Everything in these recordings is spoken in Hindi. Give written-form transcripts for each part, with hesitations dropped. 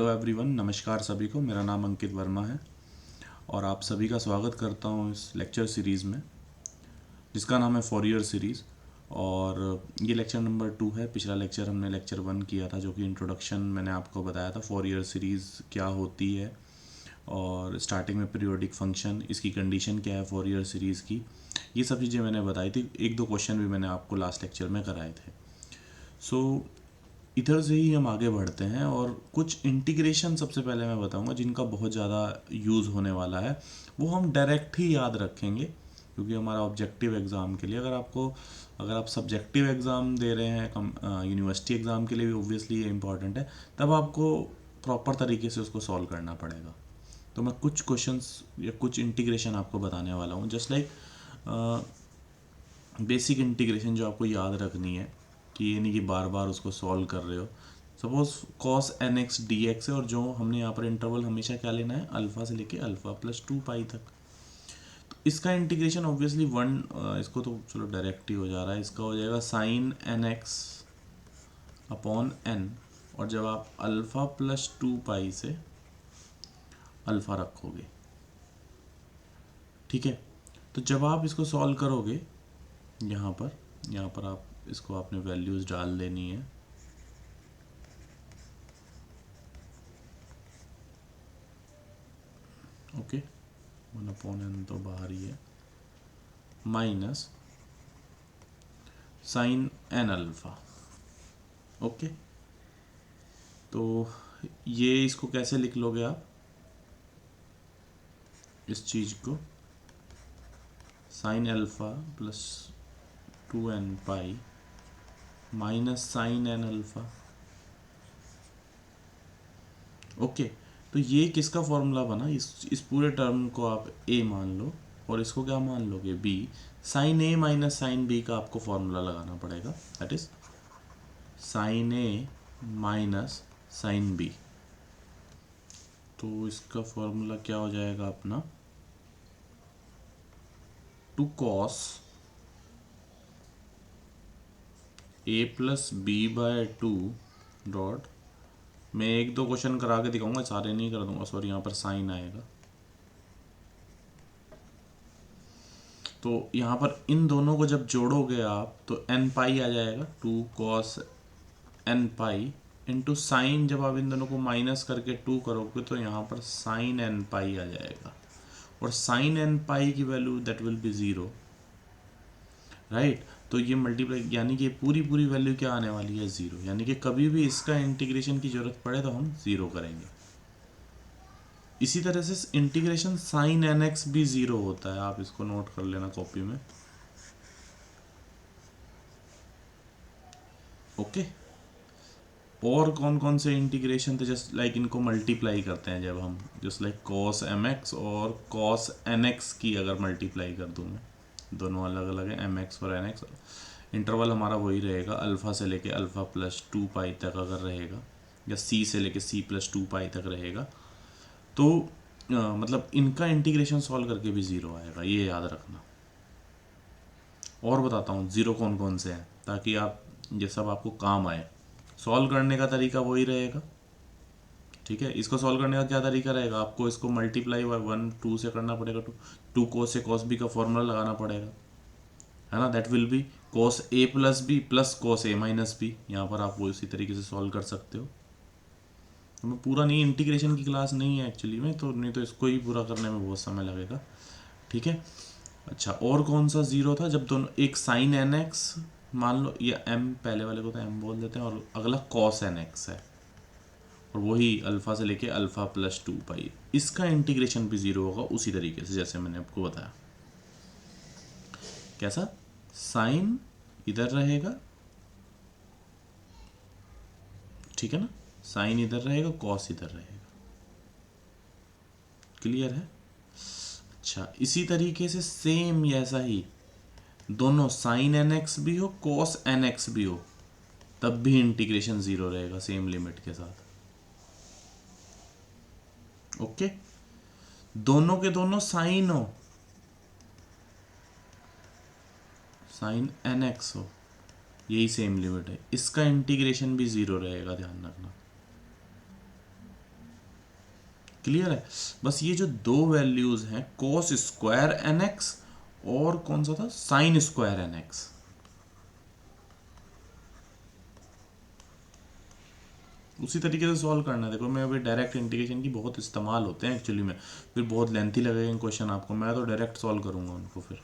हेलो एवरीवन, नमस्कार सभी को। मेरा नाम अंकित वर्मा है और आप सभी का स्वागत करता हूँ इस लेक्चर सीरीज़ में जिसका नाम है फॉरियर सीरीज़। और ये लेक्चर नंबर 2 है। पिछला लेक्चर हमने लेक्चर 1 किया था जो कि इंट्रोडक्शन मैंने आपको बताया था फॉरियर सीरीज़ क्या होती है और स्टार्टिंग में पीरियोडिक फंक्शन, इसकी कंडीशन क्या है फॉरियर सीरीज़ की, ये सब चीज़ें मैंने बताई थी। एक दो क्वेश्चन भी मैंने आपको लास्ट लेक्चर में कराए थे। सो इधर से ही हम आगे बढ़ते हैं और कुछ इंटीग्रेशन सबसे पहले मैं बताऊंगा जिनका बहुत ज़्यादा यूज़ होने वाला है। वो हम डायरेक्ट ही याद रखेंगे क्योंकि हमारा ऑब्जेक्टिव एग्ज़ाम के लिए, अगर आप सब्जेक्टिव एग्ज़ाम दे रहे हैं यूनिवर्सिटी एग्ज़ाम के लिए भी ऑब्वियसली ये इंपॉर्टेंट है, तब आपको प्रॉपर तरीके से उसको सॉल्व करना पड़ेगा। तो मैं कुछ क्वेश्चंस या कुछ इंटीग्रेशन आपको बताने वाला हूँ, जस्ट लाइक बेसिक इंटीग्रेशन जो आपको याद रखनी है कि ये नहीं कि बार बार उसको सॉल्व कर रहे हो। Suppose cos n x d x है और जो हमने यहाँ पर इंटरवल हमेशा क्या लेना है, अल्फ़ा से लेके अल्फ़ा प्लस 2 पाई तक। तो इसका इंटीग्रेशन ऑब्वियसली इसको तो चलो डायरेक्ट ही हो जा रहा है। इसका हो जाएगा sine n x upon n, और जब आप अल्फ़ा प्लस 2 पाई से अल्फ़ा रखोगे, ठीक है। तो जब आप इसको सॉल्व करोगे यहाँ पर आप इसको आपने वैल्यूज़ डाल देनी है। ओके, 1/n तो बाहर ही है, minus sine n alpha. Okay, तो ये इसको कैसे लिख लोगे आप, इस चीज़ को sine alpha plus 2n pi minus sine n alpha. Okay, तो ये किसका फॉर्मूला बना, इस पूरे टर्म को आप a मान लो और इसको क्या मान लोगे, b। Sine a minus sine b का आपको फॉर्मूला लगाना पड़ेगा, that is sine a minus sine b। तो इसका फॉर्मूला क्या हो जाएगा अपना, two cos a plus B by 2 dot, मैं एक दो क्वेश्चन करा के दिखाऊंगा, सारे नहीं कर दूंगा, सॉरी, यहाँ पर साइन आएगा। तो यहाँ पर इन दोनों को जब जोड़ोगे आप तो एन पाई आ जाएगा, 2 cos n pi into sine, जब आप इन दोनों को माइनस करके 2 करोगे तो यहाँ पर साइन एन पाई आ जाएगा। और साइन एन पाई की value that will B 0, right. तो ये मल्टीप्लाई यानी कि पूरी पूरी वैल्यू क्या आने वाली है, 0। यानी कि कभी भी इसका इंटीग्रेशन की जरूरत पड़े तो हम 0 करेंगे। इसी तरह से इंटीग्रेशन साइन एन एक्स भी 0 होता है, आप इसको नोट कर लेना कॉपी में। ओके, और कौन कौन से इंटीग्रेशन थे, जस्ट लाइक इनको मल्टीप्लाई करते हैं जब हम, just like cos m x और कॉस एन एक्स की अगर मल्टीप्लाई कर दूँ मैं, दोनों अलग अलग है, एम एक्स और एन एक्स। इंटरवल हमारा वही रहेगा, अल्फ़ा से लेके अल्फ़ा प्लस 2 पाई तक अगर रहेगा, या सी से लेके सी प्लस 2 पाई तक रहेगा, तो मतलब इनका इंटीग्रेशन सॉल्व करके भी 0 आएगा, ये याद रखना। और बताता हूँ ज़ीरो कौन कौन से हैं ताकि आप ये सब आपको काम आए। सॉल्व करने का तरीका वही रहेगा, ठीक है। इसको सॉल्व करने का क्या तरीका रहेगा, आपको इसको मल्टीप्लाई बाय 1 2 से करना पड़ेगा, 2 कोस से कॉस बी का फॉर्मूला लगाना पड़ेगा, है ना। That will be cos A plus B plus cos A minus B. यहाँ पर आप वो इसी तरीके से सॉल्व कर सकते हो। तो मैं पूरा नहीं, इंटीग्रेशन की क्लास नहीं है एक्चुअली में, तो नहीं तो इसको ही पूरा करने में बहुत समय लगेगा, ठीक है। अच्छा, और कौन सा 0 था, जब दोनों, एक साइन एन एक्स मान लो, या एम, पहले वाले को तो एम बोल देते हैं, और अगला कॉस एन एक्स है, और वही अल्फ़ा से लेके अल्फ़ा प्लस 2 पाई, इसका इंटीग्रेशन भी 0 होगा उसी तरीके से जैसे मैंने आपको बताया। कैसा, साइन इधर रहेगा, ठीक है ना, साइन इधर रहेगा, कॉस इधर रहेगा, क्लियर है। अच्छा, इसी तरीके से सेम ऐसा ही दोनों साइन एन एक्स भी हो कॉस एन एक्स भी हो, तब भी इंटीग्रेशन 0 रहेगा सेम लिमिट के साथ। ओके, दोनों के दोनों साइन हो, साइन एन एक्स हो, यही सेम लिमिट है, इसका इंटीग्रेशन भी 0 रहेगा, ध्यान रखना। क्लियर है। बस ये जो दो वैल्यूज हैं, कॉस स्क्वायर एन एक्स और कौन सा था, साइन स्क्वायर एन एक्स, उसी तरीके से सॉल्व करना है। देखो मैं अभी डायरेक्ट इंटीग्रेशन की बहुत इस्तेमाल होते हैं एक्चुअली में, फिर बहुत लेंथी लगेगा क्वेश्चन आपको, मैं तो डायरेक्ट सॉल्व करूंगा उनको, फिर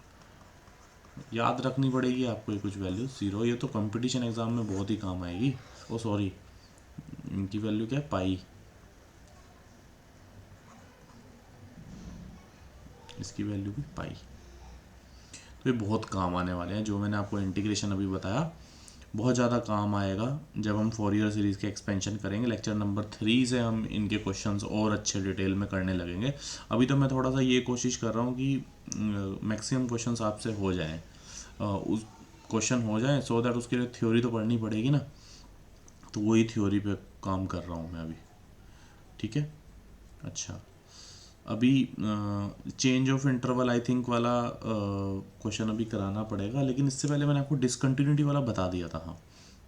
याद रखनी पड़ेगी आपको ये कुछ वैल्यू जीरो, ये तो कंपटीशन एग्जाम में बहुत ही काम आएगी। ओ सॉरी, इनकी वैल्यू क्या है, पाई, इसकी वैल्यू भी पाई, तो ये बहुत काम आने वाले हैं। जो मैंने आपको इंटीग्रेशन अभी बताया बहुत ज़्यादा काम आएगा जब हम फोरियर सीरीज़ के एक्सपेंशन करेंगे। लेक्चर नंबर 3 से हम इनके क्वेश्चंस और अच्छे डिटेल में करने लगेंगे। अभी तो मैं थोड़ा सा ये कोशिश कर रहा हूँ कि मैक्सिमम क्वेश्चंस आपसे हो जाएं, उस क्वेश्चन हो जाएं, सो दैट उसके लिए थ्योरी तो पढ़नी पड़ेगी ना, तो वही थ्योरी पे काम कर रहा हूँ मैं अभी। ठीक है, अच्छा अभी change of interval I think वाला क्वेश्चन अभी कराना पड़ेगा, लेकिन इससे पहले मैंने आपको डिसकंटिन्यूटी वाला बता दिया था। हाँ,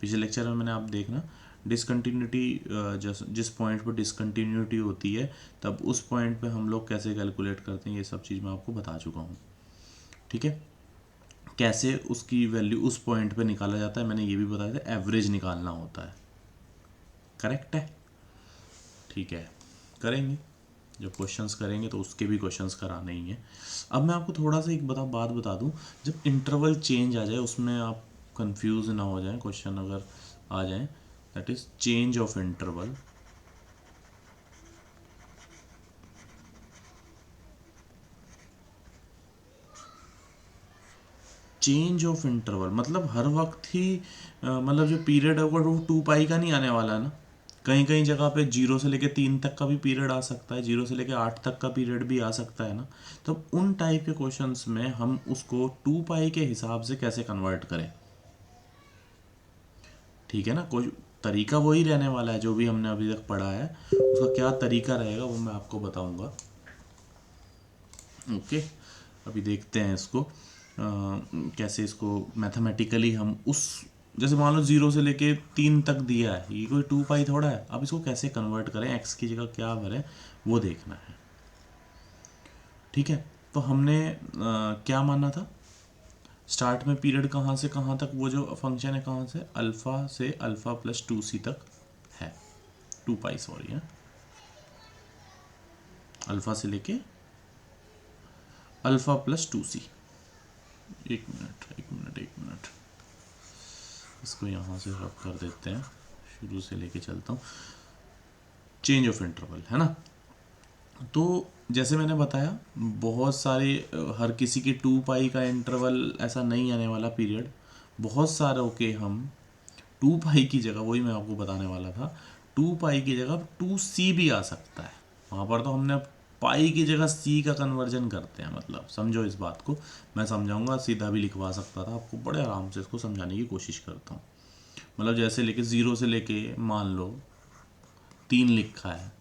पिछले लेक्चर में मैंने, आप देखना डिसकंटिन्यूटी, जिस पॉइंट पर डिसकंटिन्यूटी होती है तब उस पॉइंट पे हम लोग कैसे कैलकुलेट करते हैं, ये सब चीज़ मैं आपको बता चुका हूँ। ठीक है, कैसे उसकी वैल्यू उस पॉइंट पे निकाला जाता है मैंने ये भी बताया था, एवरेज निकालना होता है। करेक्ट है, ठीक है, करेंगे जब क्वेश्चंस करेंगे तो उसके भी क्वेश्चंस कराने ही हैं। अब मैं आपको थोड़ा सा एक बात बता दूं, जब इंटरवल चेंज आ जाए उसमें आप कंफ्यूज ना हो जाए, क्वेश्चन अगर आ जाए, that is change of interval. Change of interval मतलब हर वक्त ही मतलब जो पीरियड होगा वो 2 पाई का नहीं आने वाला है ना, कहीं कहीं जगह पे 0 से लेके 3 तक का भी पीरियड आ सकता है, 0 से लेके 8 तक का पीरियड भी आ सकता है ना। तो उन टाइप के क्वेश्चंस में हम उसको 2 पाई के हिसाब से कैसे कन्वर्ट करें, ठीक है ना, कोई तरीका वही रहने वाला है जो भी हमने अभी तक पढ़ा है, उसका क्या तरीका रहेगा वो मैं आपको बताऊंगा। ओके, अभी देखते हैं इसको कैसे इसको मैथमेटिकली हम उस, जैसे मान लो 0 से लेके 3 तक दिया है, ये कोई 2 पाई थोड़ा है, अब इसको कैसे कन्वर्ट करें, एक्स की जगह क्या भरें वो देखना है। ठीक है, तो हमने क्या माना था, स्टार्ट में पीरियड कहाँ से कहाँ तक, वो जो फंक्शन है कहाँ से, अल्फ़ा से अल्फ़ा प्लस 2c तक है, 2 पाई सॉरी है, अल्फ़ा से लेके अल्फ़ा प्लस 2c। एक मिनट एक मिनट एक मिनट, इसको यहाँ से रब कर देते हैं, शुरू से लेके चलता हूँ। चेंज ऑफ इंटरवल है ना, तो जैसे मैंने बताया बहुत सारे हर किसी की 2 पाई का इंटरवल ऐसा नहीं आने वाला पीरियड, बहुत सारों के हम 2 पाई की जगह, वही मैं आपको बताने वाला था, 2 पाई की जगह 2c भी आ सकता है। वहाँ पर तो हमने पाई की जगह c का कन्वर्जन करते हैं, मतलब समझो इस बात को, मैं समझाऊंगा, सीधा भी लिखवा सकता था आपको, बड़े आराम से इसको समझाने की कोशिश करता हूँ। मतलब जैसे लेके 0 से लेके मान लो 3 लिखा है,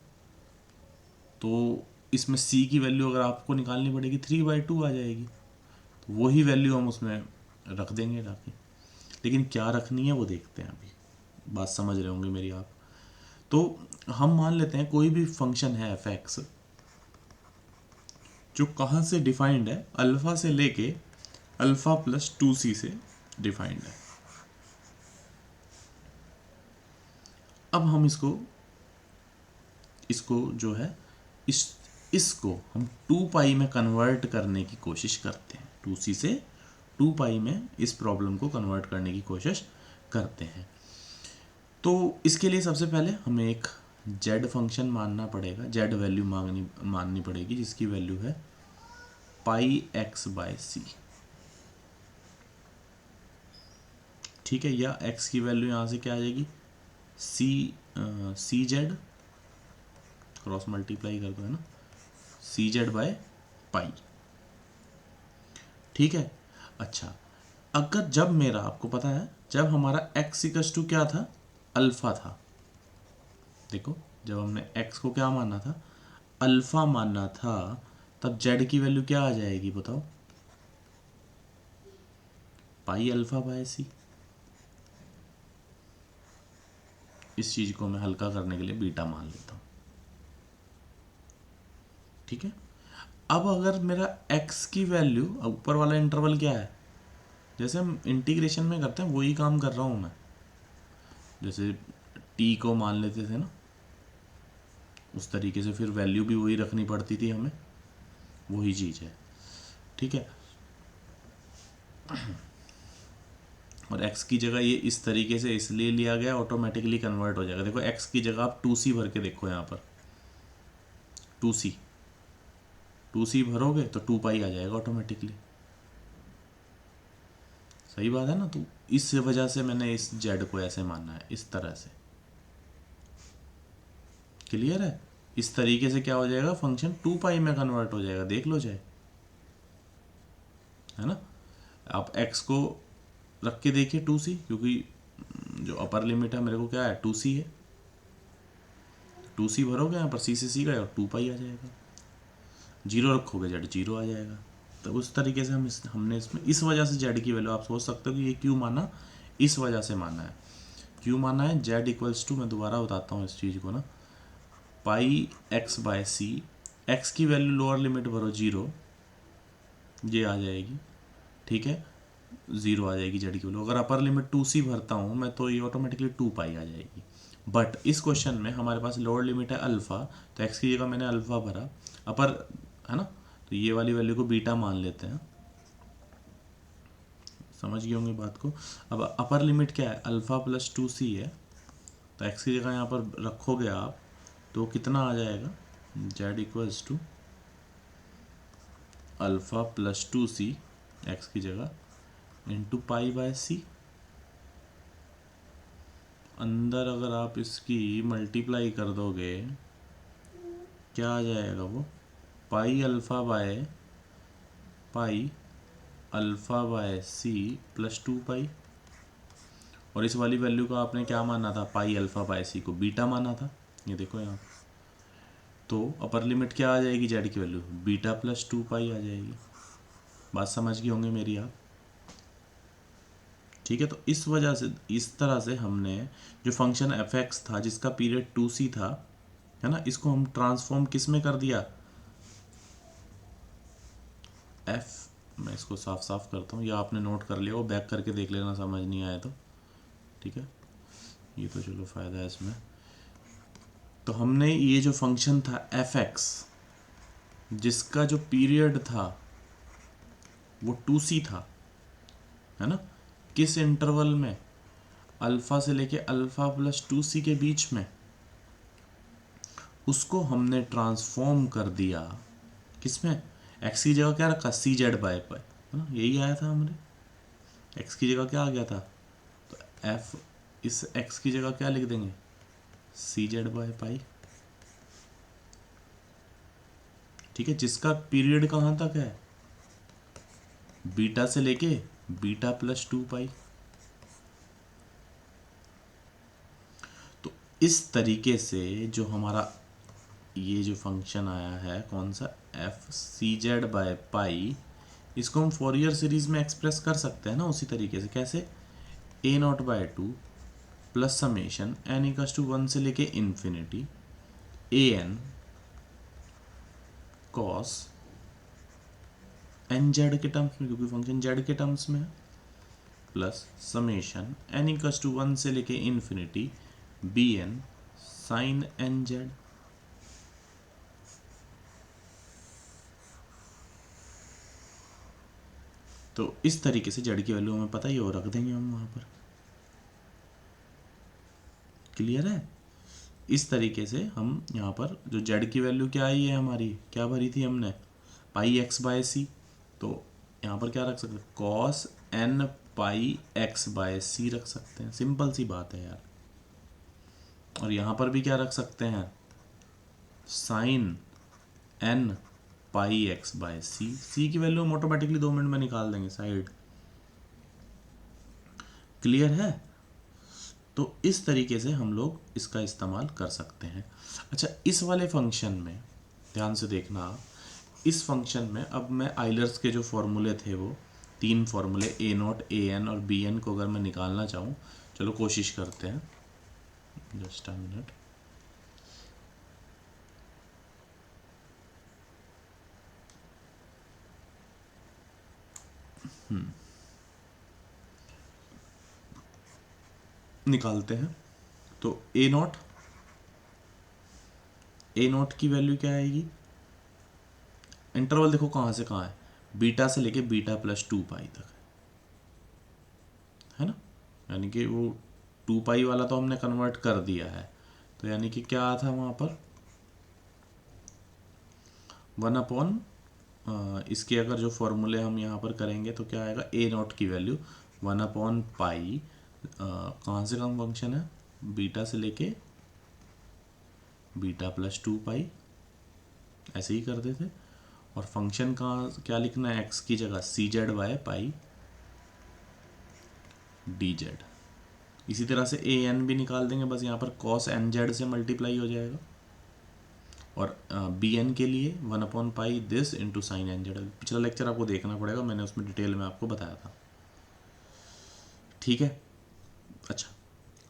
तो इसमें c की वैल्यू अगर आपको निकालनी पड़ेगी 3/2 आ जाएगी, तो वही वैल्यू हम उसमें रख देंगे जाके, लेकिन क्या रखनी है वो देखते हैं अभी, बात समझ रहे होंगे मेरी आप। तो हम मान लेते हैं कोई भी फंक्शन है एफ एक्स जो कहाँ से डिफाइंड है, अल्फ़ा से लेके अल्फ़ा प्लस 2c से डिफाइंड है। अब हम इसको इसको जो है इसको हम 2 पाई में कन्वर्ट करने की कोशिश करते हैं, 2c से 2 पाई में इस प्रॉब्लम को कन्वर्ट करने की कोशिश करते हैं। तो इसके लिए सबसे पहले हमें एक z फंक्शन मानना पड़ेगा, z वैल्यू माननी पड़ेगी जिसकी वैल्यू है पाई एक्स बाय सी। ठीक है, या x की वैल्यू यहाँ से क्या आ जाएगी, सी जेड, क्रॉस मल्टीप्लाई कर दो है ना, सी जेड बाय पाई। ठीक है, अच्छा अगर जब मेरा, आपको पता है जब हमारा x इक्वल्स टू क्या था, अल्फा था, देखो जब हमने x को क्या माना था, अल्फा मानना था, तब z की वैल्यू क्या आ जाएगी बताओ, पाई अल्फा बाय सी। इस चीज को मैं हल्का करने के लिए बीटा मान लेता हूँ। ठीक है। अब अगर मेरा x की वैल्यू, ऊपर वाला इंटरवल क्या है, जैसे हम इंटीग्रेशन में करते हैं वही काम कर रहा हूँ मैं, जैसे t को मान लेते थे ना, उस तरीके से फिर वैल्यू भी वही रखनी पड़ती थी हमें, वही चीज़ है। ठीक है। और x की जगह ये इस तरीके से इसलिए लिया गया, ऑटोमेटिकली कन्वर्ट हो जाएगा। देखो x की जगह आप 2c भर के देखो, यहाँ पर 2c 2c भरोगे तो 2 पाई आ जाएगा ऑटोमेटिकली। सही बात है ना। तो इस वजह से मैंने इस z को ऐसे मानना है, इस तरह से। क्लियर है। इस तरीके से क्या हो जाएगा, फंक्शन 2 पाई में कन्वर्ट हो जाएगा, देख लो चाहे, है ना। आप x को रख के देखिए 2c, क्योंकि जो अपर लिमिट है मेरे को क्या है, 2c है। 2c भरोगे यहाँ पर, c से c गए और 2 पाई आ जाएगा। जीरो रखोगे जेड जीरो आ जाएगा। तो उस तरीके से हमने इसमें इस वजह से जेड की वैल्यू, आप सोच सकते हो कि ये क्यों माना, इस वजह से माना है। क्यों माना है, जेड इक्वल्स टू, मैं दोबारा बताता हूँ इस चीज़ को ना, पाई एक्स बाय सी। एक्स की वैल्यू लोअर लिमिट भरो 0, ये आ जाएगी। ठीक है, 0 आ जाएगी जेड की वैल्यू। अगर अपर लिमिट 2c भरता हूँ मैं तो ये ऑटोमेटिकली 2 पाई आ जाएगी। बट इस क्वेश्चन में हमारे पास लोअर लिमिट है अल्फ़ा, तो एक्स की जगह मैंने अल्फ़ा भरा, अपर है ना, तो ये वाली वैल्यू को बीटा मान लेते हैं। समझ गए होंगे बात को। अब अपर लिमिट क्या है, अल्फ़ा प्लस 2c है, तो एक्स की जगह यहाँ पर रखोगे आप तो कितना आ जाएगा, z equals to alpha plus 2c x की जगह इंटू पाई बाय सी। अंदर अगर आप इसकी मल्टीप्लाई कर दोगे क्या आ जाएगा वो, पाई अल्फ़ा बाय सी प्लस 2 पाई। और इस वाली वैल्यू को आपने क्या माना था, पाई अल्फ़ा बाय सी को बीटा माना था, ये देखो यहाँ। तो अपर लिमिट क्या आ जाएगी जेड की वैल्यू, बीटा प्लस 2 पाई आ जाएगी। बात समझ गए होंगे मेरी आप। ठीक है। तो इस वजह से, इस तरह से हमने जो फंक्शन एफ एक्स था जिसका पीरियड 2c था, है ना, इसको हम ट्रांसफॉर्म किस में कर दिया, एफ। मैं इसको साफ साफ करता हूँ, या आपने नोट कर लिया वो, बैक करके देख लेना समझ नहीं आया तो। ठीक है, ये तो चलो फ़ायदा है इसमें। तो हमने ये जो फंक्शन था एफ एक्स, जिसका जो पीरियड था वो 2c था, है ना, किस इंटरवल में, अल्फ़ा से लेके अल्फ़ा प्लस 2c के बीच में, उसको हमने ट्रांसफॉर्म कर दिया किसमें, एक्स की जगह क्या रखा, सी जेड बाय पाई, है ना, यही आया था हमने। एक्स की जगह क्या आ गया था, तो एफ, इस एक्स की जगह क्या लिख देंगे, सी जेड बाय पाई। ठीक है, जिसका पीरियड कहाँ तक है, बीटा से लेके बीटा प्लस 2 पाई। तो इस तरीके से जो हमारा ये जो फंक्शन आया है, कौन सा, F C Z by pi, इसको हम फोरियर सीरीज में एक्सप्रेस कर सकते हैं ना उसी तरीके से। कैसे, a naught by 2 plus summation n equals to 1 से लेके infinity a n cos n z के टर्म्स में, क्योंकि फंक्शन जेड के टर्म्स में है, plus summation n equals to 1 से लेके infinity b n sine n z. तो इस तरीके से जेड की वैल्यू हमें पता ही हो, रख देंगे हम वहाँ पर। क्लियर है। इस तरीके से हम यहाँ पर जो जेड की वैल्यू क्या आई है हमारी, क्या भरी थी हमने, पाई एक्स बाय सी, तो यहाँ पर क्या रख सकते हैं, cos n pi x by सी रख सकते हैं। सिंपल सी बात है यार। और यहाँ पर भी क्या रख सकते हैं, sign N pi x by सी। सी की वैल्यू हम ऑटोमेटिकली 2 मिनट में निकाल देंगे साइड। क्लियर है। तो इस तरीके से हम लोग इसका इस्तेमाल कर सकते हैं। अच्छा, इस वाले फंक्शन में ध्यान से देखना आप, इस फंक्शन में अब मैं आइलर्स के जो फॉर्मूले थे वो 3 फॉर्मूले, ए नॉट, ए एन और बी एन को अगर मैं निकालना चाहूँ, चलो कोशिश करते हैं। Just a minute. निकालते हैं। तो ए नॉट की वैल्यू क्या आएगी, इंटरवल देखो कहाँ से कहाँ है, बीटा से लेके बीटा प्लस 2 पाई तक है ना, यानी कि वो 2 पाई वाला तो हमने कन्वर्ट कर दिया है, तो यानी कि क्या था वहाँ पर 1 अपॉन इसके अगर जो फॉर्मूले हम यहाँ पर करेंगे तो क्या आएगा, ए नॉट की वैल्यू 1/पाई, कहाँ से कम फंक्शन है, बीटा से लेके बीटा प्लस 2 पाई, ऐसे ही करते थे। और फंक्शन का क्या लिखना है, एक्स की जगह CZ/पाई DZ। इसी तरह से AN भी निकाल देंगे, बस यहाँ पर cos NZ से मल्टीप्लाई हो जाएगा। और BN के लिए 1/पाई दिस इंटू साइन NZ। पिछला लेक्चर आपको देखना पड़ेगा, मैंने उसमें डिटेल में आपको बताया था, ठीक है। अच्छा,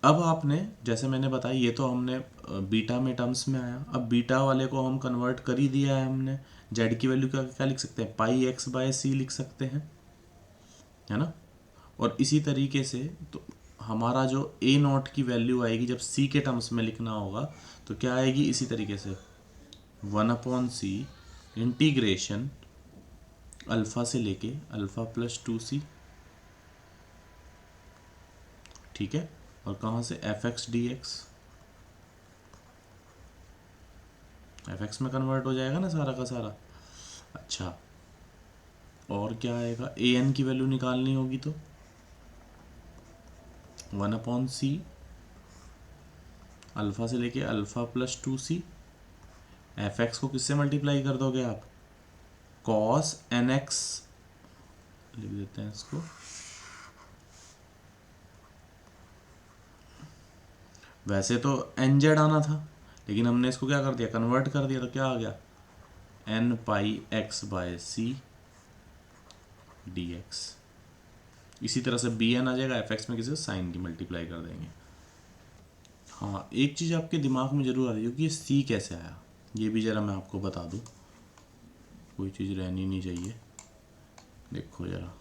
अब आपने जैसे मैंने बताया, ये तो हमने बीटा में टर्म्स में आया, अब बीटा वाले को हम कन्वर्ट कर ही दिया है हमने, जेड की वैल्यू क्या क्या लिख सकते हैं, πx/c लिख सकते हैं, है ना। और इसी तरीके से तो हमारा जो a0 की वैल्यू आएगी जब c के टर्म्स में लिखना होगा तो क्या आएगी, इसी तरीके से 1/c इंटीग्रेशन अल्फ़ा से लेके अल्फ़ा प्लस 2c, ठीक है। और कहाँ से fx dx, fx में कन्वर्ट हो जाएगा ना सारा का सारा। अच्छा, और क्या आएगा, an की वैल्यू निकालनी होगी तो 1/c अल्फ़ा से लेके अल्फ़ा प्लस 2c, fx को किससे मल्टीप्लाई कर दोगे आप, cos nx लिख देते हैं इसको, वैसे तो nz आना था लेकिन हमने इसको क्या कर दिया, कन्वर्ट कर दिया, तो क्या आ गया n/x/c dx। इसी तरह से bn आ जाएगा, fx में किसी साइन की मल्टीप्लाई कर देंगे। हाँ, एक चीज़ आपके दिमाग में जरूर आ रही है कि ये c कैसे आया, ये भी ज़रा मैं आपको बता दूँ, कोई चीज़ रहनी नहीं चाहिए। देखो ज़रा,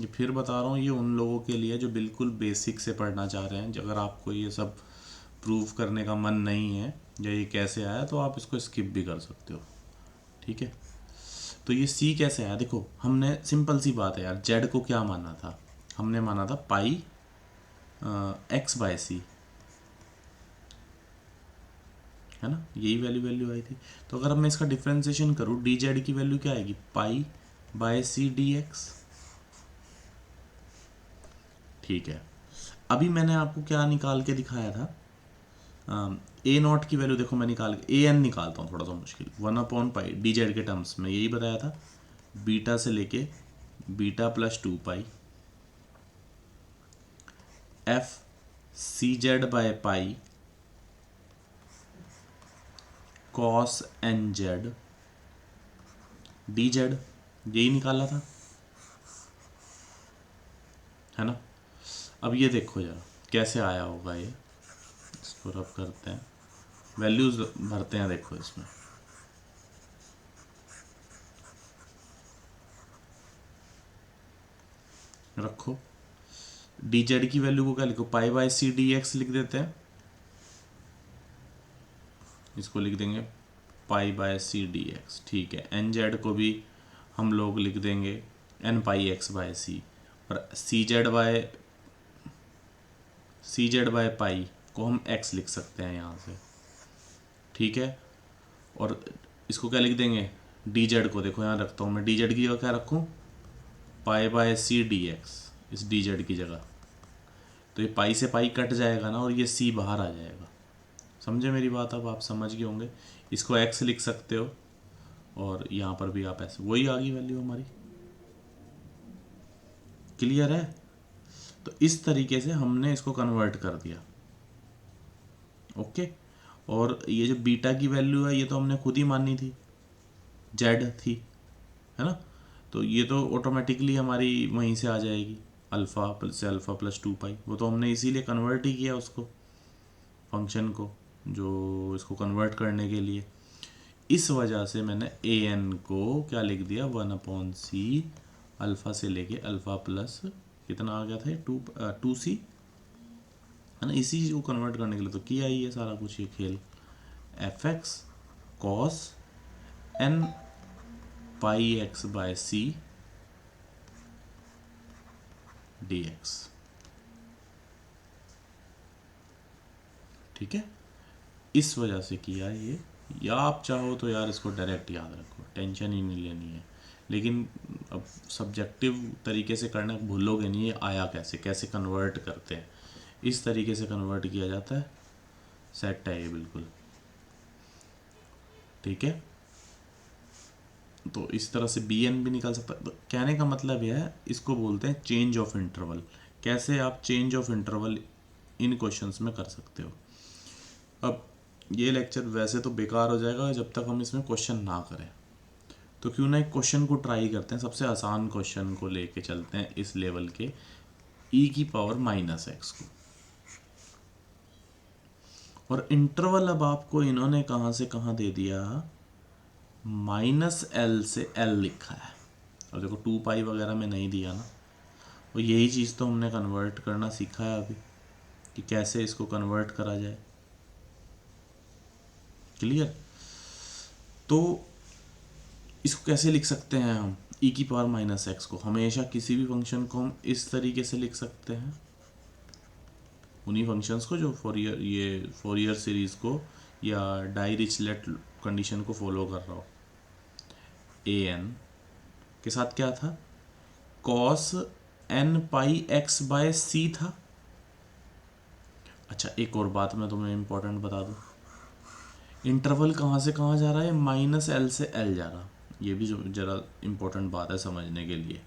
ये फिर बता रहा हूँ, ये उन लोगों के लिए जो बिल्कुल बेसिक से पढ़ना चाह रहे हैं। अगर आपको ये सब प्रूव करने का मन नहीं है या ये कैसे आया तो आप इसको स्किप भी कर सकते हो, ठीक है। तो ये c कैसे आया, देखो हमने सिंपल सी बात है यार, z को क्या माना था, हमने माना था पाई x/c, है ना, यही वैल्यू आई थी। तो अगर मैं इसका डिफ्रेंसिएशन करूँ, dz की वैल्यू क्या आएगी, π/c dx, ठीक है। अभी मैंने आपको क्या निकाल के दिखाया था, a0 की वैल्यू देखो मैं निकाल के an निकालता हूँ, थोड़ा सा मुश्किल, 1/पाई dz के टर्म्स में यही बताया था, बीटा से लेके बीटा प्लस 2 पाई f CZ/पाई cos NZ dz, यही निकाला था, है ना। अब ये देखो जरा कैसे आया होगा, ये इसको रब करते हैं, वैल्यूज भरते हैं, देखो इसमें रखो, dz की वैल्यू को क्या लिखो, π/c dx लिख देते हैं, इसको लिख देंगे π/c dx, ठीक है। nz को भी हम लोग लिख देंगे n/x/c, और CZ/पाई को हम x लिख सकते हैं यहाँ से, ठीक है। और इसको क्या लिख देंगे, dz को देखो यहाँ रखता हूँ मैं, dz की जगह क्या रखूँ, π/c dx, इस dz की जगह, तो ये पाई से पाई कट जाएगा ना और ये c बाहर आ जाएगा, समझे मेरी बात, अब आप समझ गए होंगे। इसको x लिख सकते हो और यहाँ पर भी आप ऐसे, वही आ गई वैल्यू हमारी, क्लियर है। तो इस तरीके से हमने इसको कन्वर्ट कर दिया, ओके। और ये जो बीटा की वैल्यू है ये तो हमने खुद ही मानी थी, जेड थी, है ना, तो ये तो ऑटोमेटिकली हमारी वहीं से आ जाएगी, अल्फ़ा से अल्फ़ा प्लस 2 पाई, वो तो हमने इसीलिए कन्वर्ट ही किया उसको, फंक्शन को, जो इसको कन्वर्ट करने के लिए। इस वजह से मैंने ए एन को क्या लिख दिया, 1/c अल्फ़ा से लेके अल्फ़ा प्लस कितना आ गया था, 2c है ना। इसी चीज़ को कन्वर्ट करने के लिए तो किया ही है सारा कुछ ये खेल। F x cos n pi x by c d x, ठीक है। इस वजह से किया ये, या आप चाहो तो यार इसको डायरेक्ट याद रखो, टेंशन ही नहीं लेनी है। लेकिन अब सब्जेक्टिव तरीके से करना भूलोगे नहीं, ये आया कैसे, कैसे कन्वर्ट करते हैं, इस तरीके से कन्वर्ट किया जाता है। सेट है ये बिल्कुल, ठीक है। तो इस तरह से बी एन भी निकाल सकता है। तो कहने का मतलब यह है, इसको बोलते हैं चेंज ऑफ इंटरवल। कैसे आप change of interval in questions में कर सकते हो। अब ये लेक्चर वैसे तो बेकार हो जाएगा जब तक हम इसमें क्वेश्चन ना करें, तो क्यों ना एक क्वेश्चन को ट्राई करते हैं। सबसे आसान क्वेश्चन को लेके चलते हैं इस लेवल के, e की पावर माइनस एक्स को। और इंटरवल अब आपको इन्होंने कहाँ से कहाँ दे दिया, -l से l लिखा है। और देखो 2π वगैरह में नहीं दिया ना, और यही चीज़ तो हमने कन्वर्ट करना सीखा है अभी, कि कैसे इसको कन्वर्ट करा जाए। क्लियर। तो इसको कैसे लिख सकते हैं हम, e की पावर माइनस एक्स को हमेशा किसी भी फंक्शन को हम इस तरीके से लिख सकते हैं, उन्हीं फंक्शंस को जो फोरियर सीरीज को या डायरिचलेट कंडीशन को फॉलो कर रहा हो। ए एन के साथ क्या था, cos n pi x by सी था। अच्छा एक और बात मैं तुम्हें इंपॉर्टेंट बता दूं, इंटरवल कहाँ से कहाँ जा रहा है, -l से l जा रहा। ये भी जो जरा इंपॉर्टेंट बात है समझने के लिए।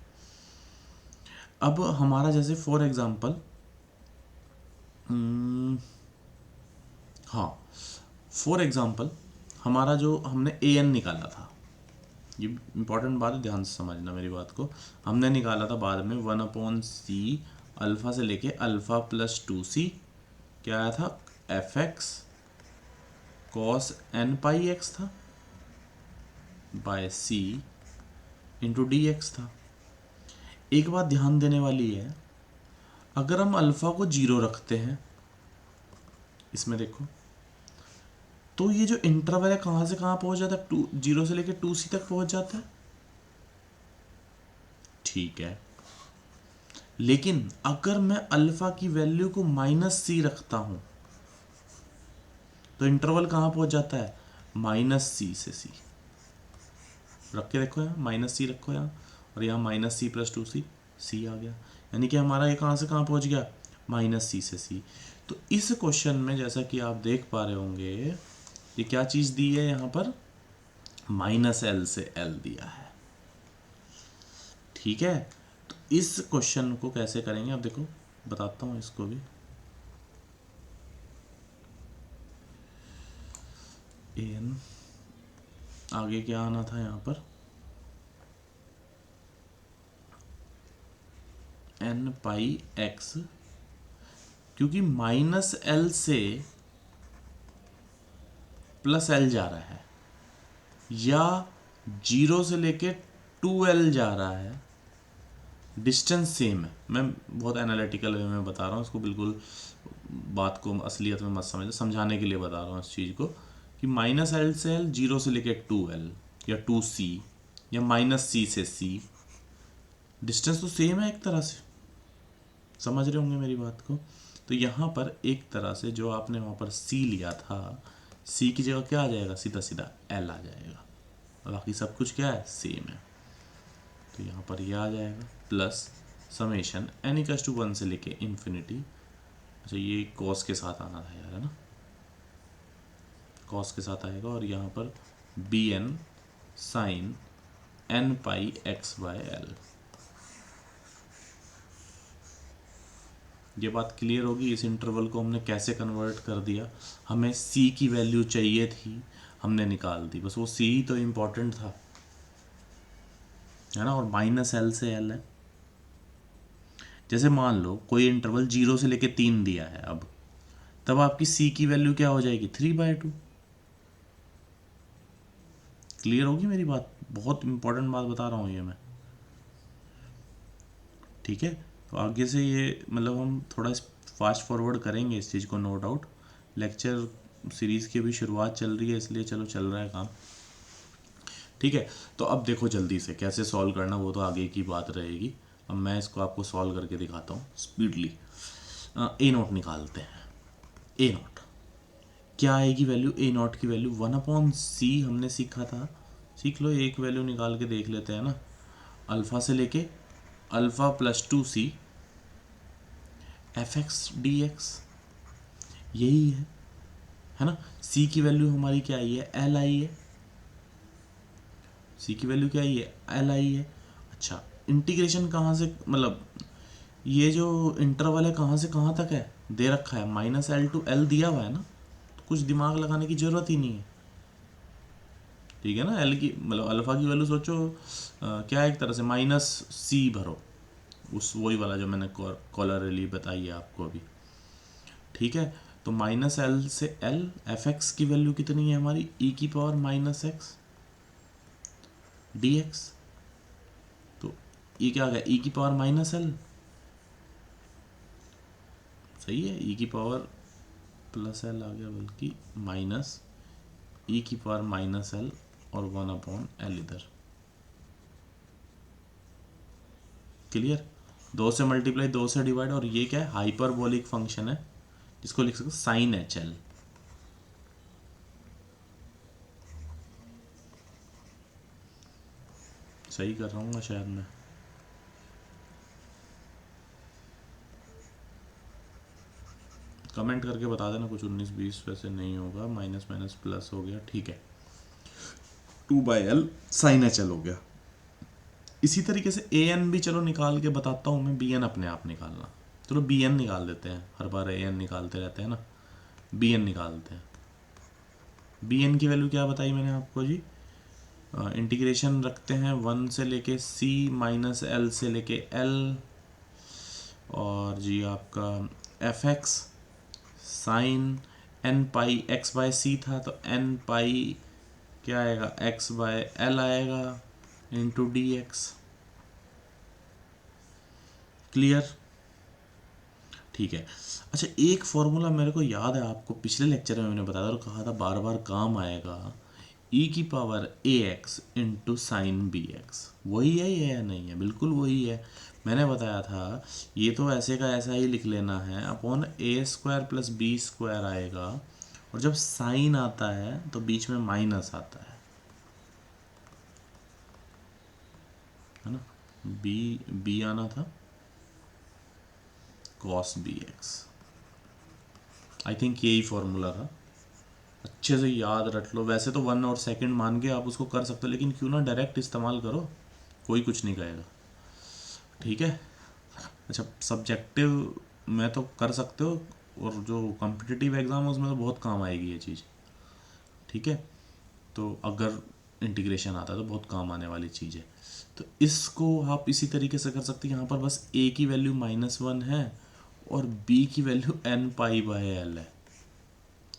अब हमारा जैसे फॉर एग्जांपल, हाँ फॉर एग्जांपल हमारा जो हमने ए एन निकाला था, ये इंपॉर्टेंट बात है, ध्यान से समझना मेरी बात को। हमने निकाला था बाद में 1/c अल्फ़ा से लेके अल्फ़ा प्लस 2c, क्या आया था, F x cos n pi x था बाय सी इंटू डी एक्स था। एक बात ध्यान देने वाली है, अगर हम अल्फ़ा को 0 रखते हैं इसमें देखो, तो ये जो इंटरवल है कहाँ से कहाँ पहुँच जाता है, 0 से लेके 2c तक पहुँच जाता है, ठीक है। लेकिन अगर मैं अल्फ़ा की वैल्यू को -c रखता हूँ तो इंटरवल कहाँ पहुँच जाता है, -c से c। रख के देखो यहाँ, -c रखो यहाँ, और यहाँ -c + 2c, c आ गया। यानी कि हमारा ये कहाँ से कहाँ पहुँच गया, -c से c। तो इस क्वेश्चन में जैसा कि आप देख पा रहे होंगे, ये क्या चीज़ दी है यहाँ पर, -l से l दिया है, ठीक है। तो इस क्वेश्चन को कैसे करेंगे, अब देखो बताता हूँ इसको भी। एन आगे क्या आना था यहाँ पर, एन पाई एक्स, क्योंकि -l से +l जा रहा है, या 0 से लेके 2l जा रहा है, डिस्टेंस सेम है। मैं बहुत एनालिटिकल वे में बता रहा हूँ इसको, बिल्कुल बात को असलियत में मत समझो, समझाने के लिए बता रहा हूँ इस चीज़ को, कि -l से l, 0 से लेके 2l या 2c या -c से c, डिस्टेंस तो सेम है एक तरह से, समझ रहे होंगे मेरी बात को। तो यहाँ पर एक तरह से जो आपने वहाँ पर c लिया था, c की जगह क्या आ जाएगा, सीधा सीधा l आ जाएगा, बाकी सब कुछ क्या है, सेम है। तो यहाँ पर यह आ जाएगा प्लस समेशन n=1 से लेके इन्फिनिटी। अच्छा ये कॉस के साथ आना था यार, है ना, कॉस के साथ आएगा, और यहाँ पर bn साइन n पाई x बाय l। ये बात क्लियर होगी। इस इंटरवल को हमने कैसे कन्वर्ट कर दिया, हमें c की वैल्यू चाहिए थी, हमने निकाल दी, बस वो c ही तो इम्पोर्टेंट था, है ना। और -l से l है। जैसे मान लो कोई इंटरवल 0 से लेके 3 दिया है, अब तब आपकी c की वैल्यू क्या हो जाएगी, 3/2। क्लियर होगी मेरी बात? बहुत इंपॉर्टेंट बात बता रहा हूँ ये मैं, ठीक है। तो आगे से ये मतलब हम थोड़ा फास्ट फॉरवर्ड करेंगे इस चीज़ को, नो डाउट। लेक्चर सीरीज़ की भी शुरुआत चल रही है, इसलिए चलो चल रहा है काम, ठीक है। तो अब देखो जल्दी से कैसे सॉल्व करना, वो तो आगे की बात रहेगी। अब मैं इसको आपको सॉल्व करके दिखाता हूँ स्पीडली। ए नॉट निकालते हैं। ए नॉट क्या आएगी वैल्यू? ए नॉट की वैल्यू 1/c हमने सीखा था, सीख लो। एक वैल्यू निकाल के देख लेते हैं ना, अल्फ़ा से लेके अल्फ़ा +2c f(x)dx, यही है ना। c की वैल्यू हमारी क्या आई है? l आई है। c की वैल्यू क्या आई है? l आई है। अच्छा, इंटीग्रेशन कहाँ से, मतलब ये जो इंटरवल है कहाँ से कहाँ तक है दे रखा है? -l to l दिया हुआ है ना, तो कुछ दिमाग लगाने की ज़रूरत ही नहीं है, ठीक है ना। एल की मतलब अल्फ़ा की वैल्यू सोचो क्या है, एक तरह से -c भरो, उस वही वाला जो मैंने कॉलरली बताई है आपको अभी, ठीक है। तो -l से l, f(x) की वैल्यू कितनी है हमारी? e⁻⁻x dx। तो ये क्या आ गया? e⁻⁻l, सही है, e⁻+l आ गया, बल्कि -e⁻⁻l और 1/l इधर। क्लियर? 2 से मल्टीप्लाई, 2 से डिवाइड, और ये क्या है? हाइपरबोलिक फंक्शन है, जिसको लिख सकते साइन HL। सही कर रहा हूँ शायद मैं? कमेंट करके बता देना कुछ। 19-20 वैसे नहीं होगा, माइनस माइनस प्लस हो गया, ठीक है। 2/l साइन HL हो गया। इसी तरीके से an भी चलो निकाल के बताता हूँ मैं, bn अपने आप निकालना। चलो bn निकाल देते हैं, हर बार an निकालते रहते हैं ना, bn निकालते हैं। bn की वैल्यू क्या बताई मैंने आपको जी? इंटीग्रेशन रखते हैं 1 से लेके c -l से लेके l, और जी आपका f(x) साइन n π(x/c) था, तो n π क्या आएगा? x/l आएगा इंटू dx। क्लियर? ठीक है। अच्छा, एक फॉर्मूला मेरे को याद है, आपको पिछले लेक्चर में मैंने बताया और कहा था बार बार काम आएगा, e⁻ax इंटू साइन bx। वही है ये या नहीं है? बिल्कुल वही है। मैंने बताया था ये तो ऐसे का ऐसा ही लिख लेना है, अपॉन a² + b² आएगा, और जब साइन आता है तो बीच में माइनस आता है ना। b आना था cos bx। आई थिंक यही फॉर्मूला था, अच्छे से याद रख लो। वैसे तो 1 और सेकंड मान के आप उसको कर सकते हो, लेकिन क्यों ना डायरेक्ट इस्तेमाल करो, कोई कुछ नहीं कहेगा, ठीक है। अच्छा, सब्जेक्टिव में तो कर सकते हो, और जो कॉम्पिटिटिव एग्ज़ाम है उसमें तो बहुत काम आएगी ये चीज़, ठीक है। तो अगर इंटीग्रेशन आता है तो बहुत काम आने वाली चीज़ है। तो इसको आप इसी तरीके से कर सकते हैं। यहाँ पर बस a की वैल्यू -1 है और b की वैल्यू n π/l है।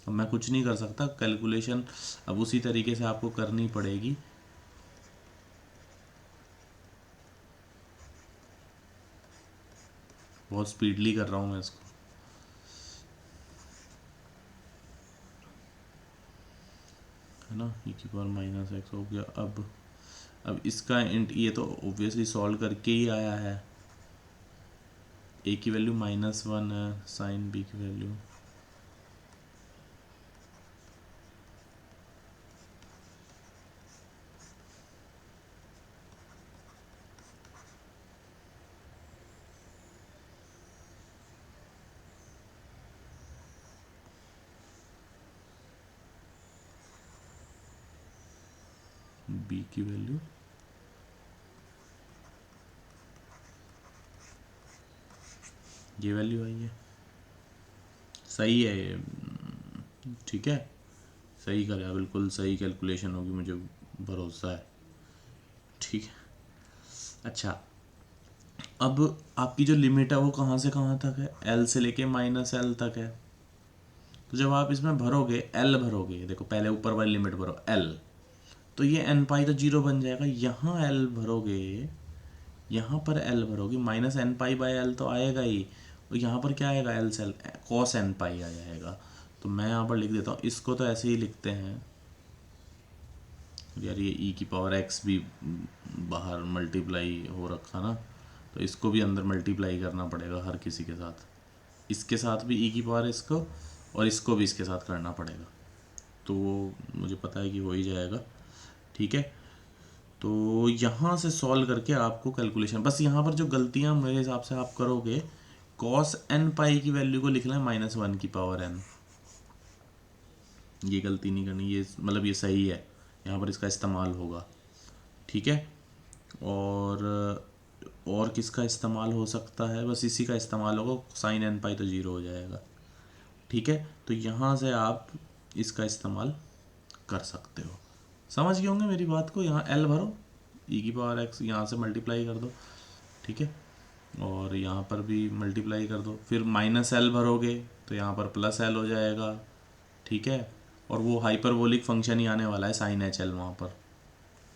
अब मैं कुछ नहीं कर सकता, कैलकुलेशन अब उसी तरीके से आपको करनी पड़ेगी। बहुत स्पीडली कर रहा हूँ मैं इसको, है ना। e⁻⁻x हो गया। अब इसका ये तो ऑब्वियसली सॉल्व करके ही आया है। a की वैल्यू -1 है, साइन b की वैल्यू b की वैल्यू ये वैल्यू आई है। सही है ये, ठीक है, सही करा, बिल्कुल सही कैलकुलेशन होगी, मुझे भरोसा है, ठीक है। अच्छा, अब आपकी जो लिमिट है वो कहाँ से कहाँ तक है? l से लेके -l तक है। तो जब आप इसमें भरोगे, l भरोगे, देखो पहले ऊपर वाली लिमिट भरो l, तो ये एन पाई तो जीरो बन जाएगा। यहाँ एल भरोगे, यहाँ पर एल भरोगे, minus n pi by l तो आएगा ही, और यहाँ पर क्या आएगा, एल सेल कॉस एन पाई आ जाएगा। तो मैं यहाँ पर लिख देता हूँ, इसको तो ऐसे ही लिखते हैं यार, ये ई की पावर एक्स भी बाहर मल्टीप्लाई हो रखा ना, तो इसको भी अंदर मल्टीप्लाई करना पड़ेगा हर किसी के साथ, इसके साथ भी ई की पावर इसको, और इसको भी इसके साथ करना पड़ेगा। तो मुझे पता है कि हो ही जाएगा, ठीक है। तो यहाँ से सॉल्व करके आपको कैलकुलेशन, बस यहाँ पर जो गलतियाँ मेरे हिसाब से आप करोगे, कॉस एन पाई की वैल्यू को लिखना है -1 की पावर एन, ये गलती नहीं करनी, ये मतलब ये सही है, यहाँ पर इसका इस्तेमाल होगा, ठीक है। और किसका इस्तेमाल हो सकता है, बस इसी का इस्तेमाल होगा, साइन एन पाई तो जीरो हो जाएगा, ठीक है। तो यहाँ से आप इसका इस्तेमाल कर सकते हो। समझ गए होंगे मेरी बात को। यहाँ एल भरो, ई की पावर एक्स यहाँ से मल्टीप्लाई कर दो, ठीक है, और यहाँ पर भी मल्टीप्लाई कर दो, फिर माइनस एल भरोगे तो यहाँ पर प्लस एल हो जाएगा, ठीक है। और वो हाइपरबोलिक फंक्शन ही आने वाला है साइन एच एल वहाँ पर,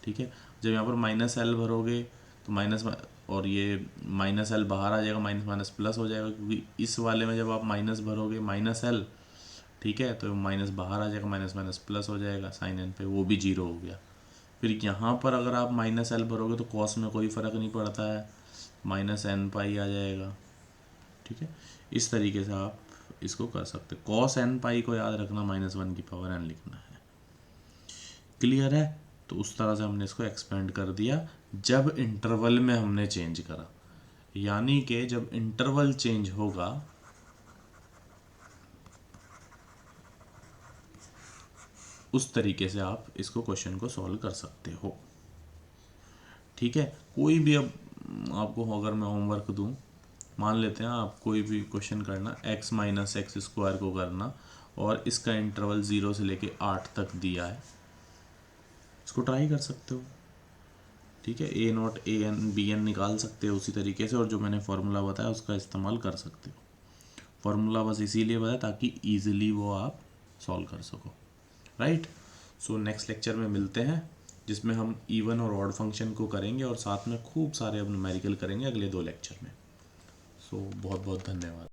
ठीक है। जब यहाँ पर माइनस एल भरोगे तो माइनस, और ये माइनस एल बाहर आ जाएगा, माइनस माइनस प्लस हो जाएगा, क्योंकि इस वाले में जब आप माइनस भरोगे माइनस एल, ठीक है, तो माइनस बाहर आ जाएगा, माइनस माइनस प्लस हो जाएगा, साइन एन पे वो भी जीरो हो गया। फिर यहाँ पर अगर आप माइनस एल भरोगे तो कॉस में कोई फ़र्क नहीं पड़ता है, माइनस एन पाई आ जाएगा, ठीक है। इस तरीके से आप इसको कर सकते। कॉस एन पाई को याद रखना, -1 की पावर एन लिखना है, क्लियर है। तो उस तरह से हमने इसको एक्सपेंड कर दिया जब इंटरवल में हमने चेंज करा, यानी कि जब इंटरवल चेंज होगा उस तरीके से आप इसको क्वेश्चन को सॉल्व कर सकते हो, ठीक है। कोई भी अब आपको अगर मैं होमवर्क दूं, मान लेते हैं आप कोई भी क्वेश्चन करना, x माइनस एक्स स्क्वायर को करना, और इसका इंटरवल 0 से लेके 8 तक दिया है, इसको ट्राई कर सकते हो, ठीक है। A naught a n b n निकाल सकते हो उसी तरीके से, और जो मैंने फार्मूला बताया उसका इस्तेमाल कर सकते हो। फार्मूला बस इसीलिए बताया ताकि ईजिली वो आप सॉल्व कर सको, राइट। सो नेक्स्ट लेक्चर में मिलते हैं, जिसमें हम इवन और ऑड फंक्शन को करेंगे, और साथ में खूब सारे अब न्यूमेरिकल करेंगे अगले 2 लेक्चर में। सो बहुत बहुत धन्यवाद।